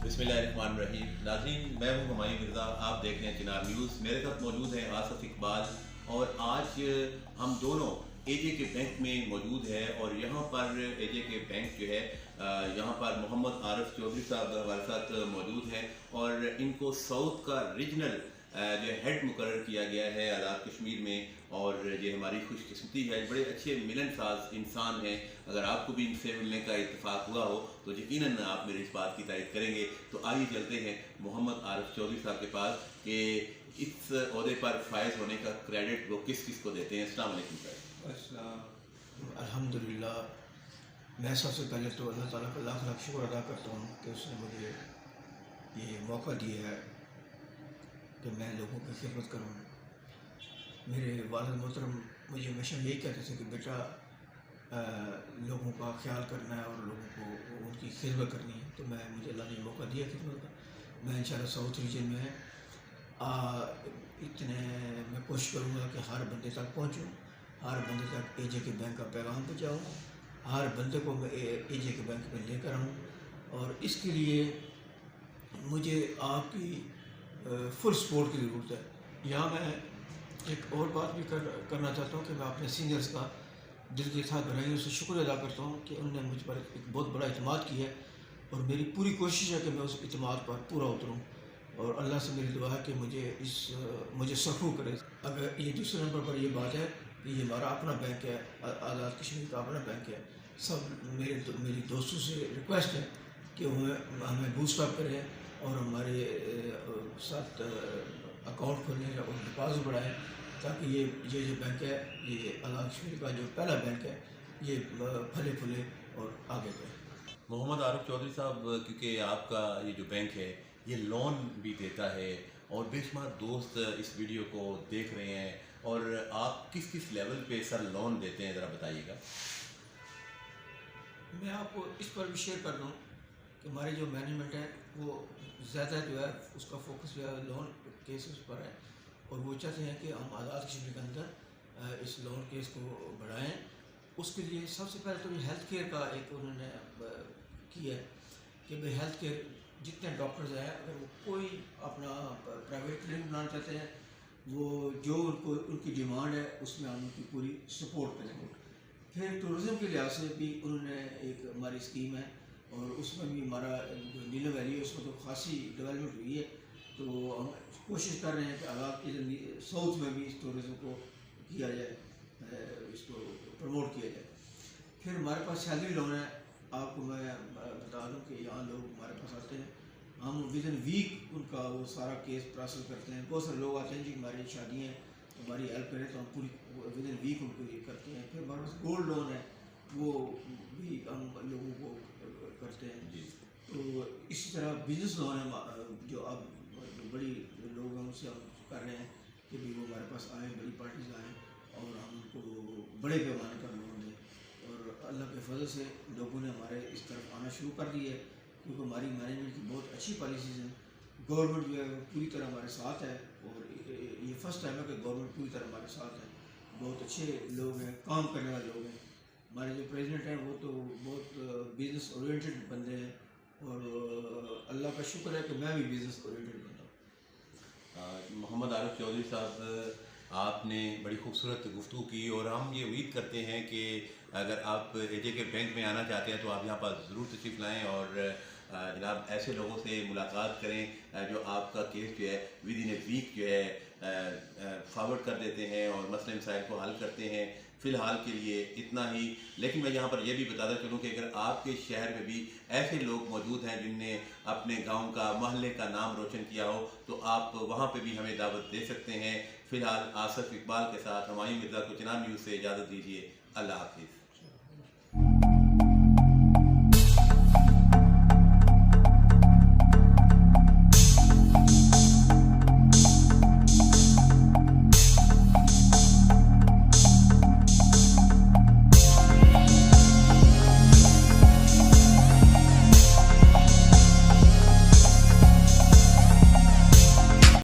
बिस्मिल्लाहिर्रहमानिर्रहीम। नाज़रीन, मैं हूँ हुमायूं मिर्ज़ा, आप देख रहे हैं चिनार न्यूज़। मेरे साथ मौजूद हैं आसफ इकबाल और आज हम दोनों एजे के बैंक में मौजूद है और यहाँ पर एजे के बैंक जो है यहाँ पर मोहम्मद आरिफ चौधरी साहब हमारे साथ मौजूद हैं और इनको साउथ का रीजनल जो हेड मुकर्रर किया गया है आज़ाद कश्मीर में। और ये हमारी खुशकिस्मती है, बड़े अच्छे मिलनसाज इंसान हैं। अगर आपको भी इनसे मिलने का इत्तेफाक हुआ हो तो यकीनन आप मेरी इस बात की तारीफ करेंगे। तो आइए चलते हैं मोहम्मद आरिफ चौधरी साहब के पास कि इस ओहदे पर फायज होने का क्रेडिट वो किस किस को देते हैं। अस्सलाम वालेकुम सर। अल्हम्दुलिल्लाह, मैं सबसे पहले तो अल्लाह ताला का लाख लाख शुक्र अदा करता हूँ कि उसने मुझे ये मौका दिया है कि मैं लोगों की खिदमत करूँ। मेरे वालिद मोहतरम मुझे हमेशा यही कहते थे कि बेटा लोगों का ख्याल करना है और लोगों को उनकी खिदमत करनी है। तो मुझे अल्लाह ने मौका दिया खिदमत का। मैं इंशाल्लाह साउथ रीजन में इतने मैं कोशिश करूँगा कि हर बंदे तक पहुँचूँ, हर बंदे तक एजे के बैंक का पैगाम पहुँचाऊँ, हर बंदे को मैं एजे के बैंक में लेकर आऊँ। और इसके लिए मुझे आपकी फुल सपोर्ट की ज़रूरत है। यहाँ मैं एक और बात भी करना चाहता हूँ कि मैं अपने सीनियर्स का दिल के साथ बनाई उससे शुक्र अदा करता हूँ कि उन्होंने मुझ पर एक बहुत बड़ा इत्मीनान किया है और मेरी पूरी कोशिश है कि मैं उस इत्मीनान पर पूरा उतरूँ। और अल्लाह से मेरी दुआ है कि मुझे सफू करे। अगर ये दूसरे नंबर पर ये बात है कि ये हमारा अपना बैंक है, आज़ाद कश्मीर का अपना बैंक है। सब मेरी दोस्तों से रिक्वेस्ट है कि हमें बूस्ट अप करें और हमारे साथ अकाउंट खोलें और डिपॉजिट बढ़ाएं ताकि ये जो बैंक है, ये आज़ाद कश्मीर का जो पहला बैंक है, ये फले फूले और आगे बढ़े। मोहम्मद आरिफ चौधरी साहब, क्योंकि आपका ये जो बैंक है ये लोन भी देता है और बेशुमार दोस्त इस वीडियो को देख रहे हैं, और आप किस किस लेवल पे सर लोन देते हैं ज़रा बताइएगा। मैं आपको इस पर भी शेयर कर दूँ कि हमारी जो मैनेजमेंट है वो ज़्यादा जो है उसका फोकस जो है लोन केसेस पर है और वो चाहते हैं कि हम आज़ाद कश्मीर के अंदर इस लोन केस को बढ़ाएं। उसके लिए सबसे पहले तो हेल्थ केयर का एक उन्होंने किया है कि भाई हेल्थ केयर जितने डॉक्टर्स हैं अगर वो कोई अपना प्राइवेट क्लिनिक बनाना चाहते हैं, वो जो उनकी डिमांड है उसमें हम उनकी पूरी सपोर्ट करेंगे। फिर टूरिज़म के लिहाज से भी उन्होंने एक हमारी स्कीम है और उसमें भी हमारा जो नीला वैली है उसमें तो खासी डेवलपमेंट हुई है। तो हम कोशिश कर रहे हैं कि आज़ाद के साउथ में भी इस टूरिज़म को किया जाए, इसको प्रमोट किया जाए। फिर हमारे पास सैलरी लोन है। आपको मैं बता दूं कि यहाँ लोग हमारे पास आते हैं, हम विद इन वीक उनका वो सारा केस प्रोसेस करते हैं। बहुत सारे लोग आते हैं जी हमारी शादी हैं तो हमारी हेल्प करें, तो हम पूरी विद इन वीक उनको ये करते हैं। फिर हमारे पास गोल्ड लोन है, वो भी हम लोगों को करते हैं जी। तो इसी तरह बिजनेस लोन है जो अब बड़ी लोग हैं उनसे हम कर रहे हैं कि भी वो हमारे पास आएँ, बड़ी पार्टीज आएँ और हम उनको बड़े पैमाने पर लोन दें। और अल्लाह के फजल से लोगों ने हमारे इस तरफ आना शुरू कर दिया है क्योंकि हमारी मैनेजमेंट की बहुत अच्छी पॉलिसीज़ हैं। गवर्नमेंट जो है वो पूरी तरह हमारे साथ है और ये फर्स्ट टाइम है कि गवर्नमेंट पूरी तरह हमारे साथ है। बहुत अच्छे लोग हैं, काम करने वाले लोग हैं। हमारे जो प्रेसिडेंट हैं वो तो बहुत बिज़नेस ओरिएंटेड बंदे हैं और अल्लाह का शुक्र है कि मैं भी बिज़नेस ओरिएंटेड बंदा हूँ। मोहम्मद आरिफ चौधरी साहब, आपने बड़ी खूबसूरत गुफ्तगू की और हम ये उम्मीद करते हैं कि अगर आप एजे के बैंक में आना चाहते हैं तो आप यहाँ पर ज़रूर तशरीफ़ लाएँ और जनाब ऐसे लोगों से मुलाकात करें जो आपका केस जो है विद इन ए वीक जो है फॉरवर्ड कर देते हैं और मसले मसाइल को हल करते हैं। फ़िलहाल के लिए इतना ही, लेकिन मैं यहाँ पर यह भी बताता चलूँ कि अगर आपके शहर में भी ऐसे लोग मौजूद हैं जिनने अपने गांव का, मोहल्ले का नाम रोशन किया हो तो आप वहाँ पे भी हमें दावत दे सकते हैं। फ़िलहाल आसफ इकबाल के साथ हुमायूं मिर्ज़ा को चिनार न्यूज़ से इजाज़त दीजिए। अल्लाह हाफिज़।